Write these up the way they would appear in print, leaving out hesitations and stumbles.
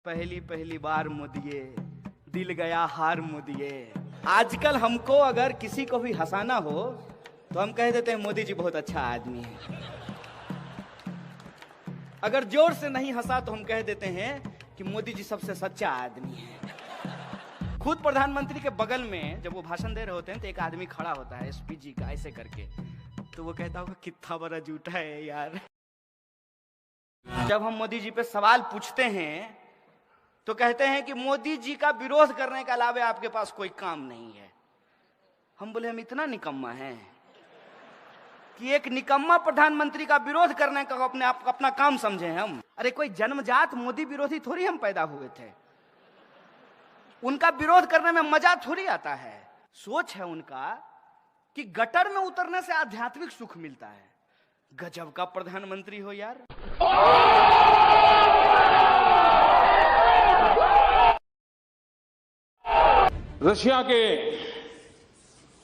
पहली पहली बार मोदिये दिल गया हार मोदिये। आजकल हमको अगर किसी को भी हंसाना हो तो हम कह देते हैं मोदी जी बहुत अच्छा आदमी है। अगर जोर से नहीं हंसा तो हम कह देते हैं कि मोदी जी सबसे सच्चा आदमी है। खुद प्रधानमंत्री के बगल में जब वो भाषण दे रहे होते हैं तो एक आदमी खड़ा होता है एसपी जी का ऐसे करके, तो वो कहता होगा कितना बड़ा झूठा है यार। जब हम मोदी जी पे सवाल पूछते हैं तो कहते हैं कि मोदी जी का विरोध करने के अलावा आपके पास कोई काम नहीं है। हम बोले हम इतना निकम्मा हैं कि एक निकम्मा प्रधानमंत्री का विरोध करने का अपने आप अपना काम समझे हम। अरे कोई जन्मजात मोदी विरोधी थोड़ी हम पैदा हुए थे, उनका विरोध करने में मजा थोड़ी आता है। सोच है उनका कि गटर में उतरने से आध्यात्मिक सुख मिलता है। गजब का प्रधानमंत्री हो यार। रशिया के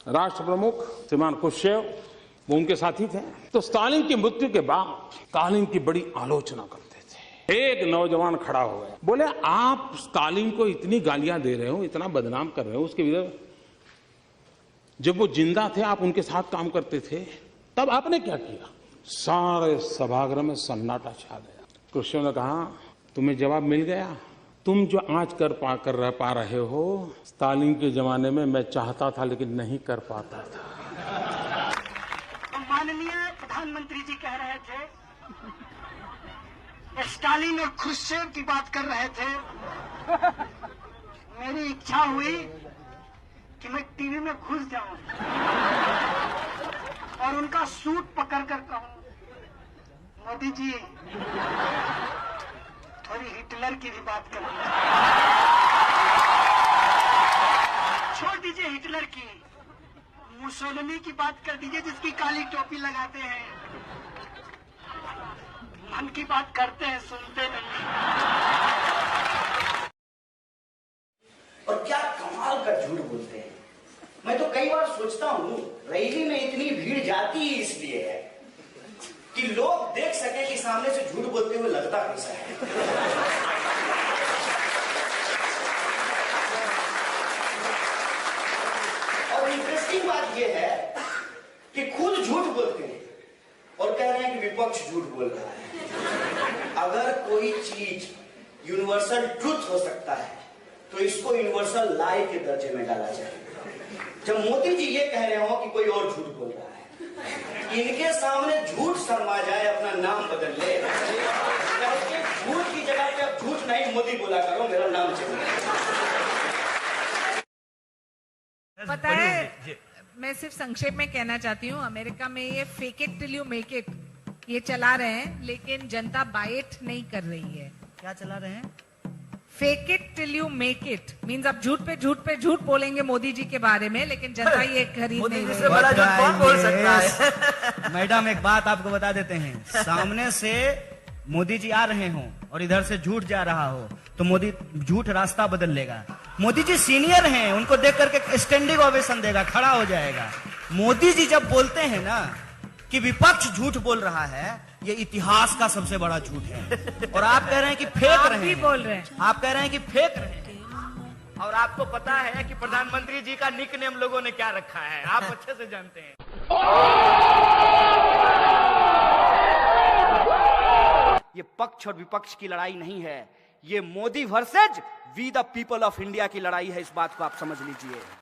राष्ट्र प्रमुख श्रीमान खुश्चेव वो उनके साथी थे। तो स्टालिन की मृत्यु के बाद स्टालिन की बड़ी आलोचना करते थे। एक नौजवान खड़ा हो गया, बोले आप स्टालिन को इतनी गालियां दे रहे हो, इतना बदनाम कर रहे हो, उसके विरुद्ध जब वो जिंदा थे आप उनके साथ काम करते थे, तब आपने क्या किया? सारे सभागृह में सन्नाटा छा गया। खुश्चेव ने कहा तुम्हें जवाब मिल गया। तुम जो आज कर पा रहे हो, स्टालिन के जमाने में मैं चाहता था लेकिन नहीं कर पाता था। तो माननीय प्रधानमंत्री जी कह रहे थे, स्टालिन और खुश्चेव की बात कर रहे थे। मेरी इच्छा हुई कि मैं टीवी में घुस जाऊं और उनका सूट पकड़ कर कहूं, मोदी जी थोड़ी हिटलर की भी बात करें, छोड़ दीजिए हिटलर की, मुसोलिनी की बात कर दीजिए जिसकी काली टोपी लगाते हैं। मन की बात करते हैं, सुनते नहीं। और क्या कमाल का झूठ बोलते हैं। मैं तो कई बार सोचता हूँ रैली में इतनी भीड़ जाती ही इसलिए है कि लोग देख सके कि सामने से झूठ बोलते हुए लगता कैसा है। और इंटरेस्टिंग बात यह है कि खुद झूठ बोलते हैं और कह रहे हैं कि विपक्ष झूठ बोल रहा है। अगर कोई चीज यूनिवर्सल ट्रुथ हो सकता है तो इसको यूनिवर्सल लाई के दर्जे में डाला जाए। जब मोदी जी ये कह रहे हो कि कोई और झूठ बोल रहा है, इनके सामने झूठ शर्मा जाए, अपना नाम बदल ले, झूठ की जगह पे अब झूठ नहीं मोदी बोला करो, मेरा नाम चाहिए। पता है, मैं सिर्फ संक्षेप में कहना चाहती हूँ, अमेरिका में ये fake it till you make it ये चला रहे हैं, लेकिन जनता बाय इट नहीं कर रही है। क्या चला रहे हैं? Fake it till you make it means आप झूठ पे झूठ बोलेंगे मोदी जी के बारे में, लेकिन जनता ये खरीद नहीं रही है। बड़ा झूठ कौन बोल सकता है? मैडम एक बात आपको बता देते हैं, सामने से मोदी जी आ रहे हों और इधर से झूठ जा रहा हो तो मोदी झूठ रास्ता बदल लेगा। मोदी जी सीनियर हैं, उनको देख करके स्टैंडिंग ओवेशन देगा, खड़ा हो जाएगा। मोदी जी जब बोलते हैं ना कि विपक्ष झूठ बोल रहा है, ये इतिहास का सबसे बड़ा झूठ है। और आप कह रहे हैं कि फेंक रहे हैं, बोल रहे हैं, आप कह रहे हैं कि फेंक रहे हैं। और आपको पता है कि प्रधानमंत्री जी का निक नेम लोगों ने क्या रखा है, आप अच्छे से जानते हैं। ये पक्ष और विपक्ष की लड़ाई नहीं है, ये Modi versus we the people of India की लड़ाई है। इस बात को आप समझ लीजिए।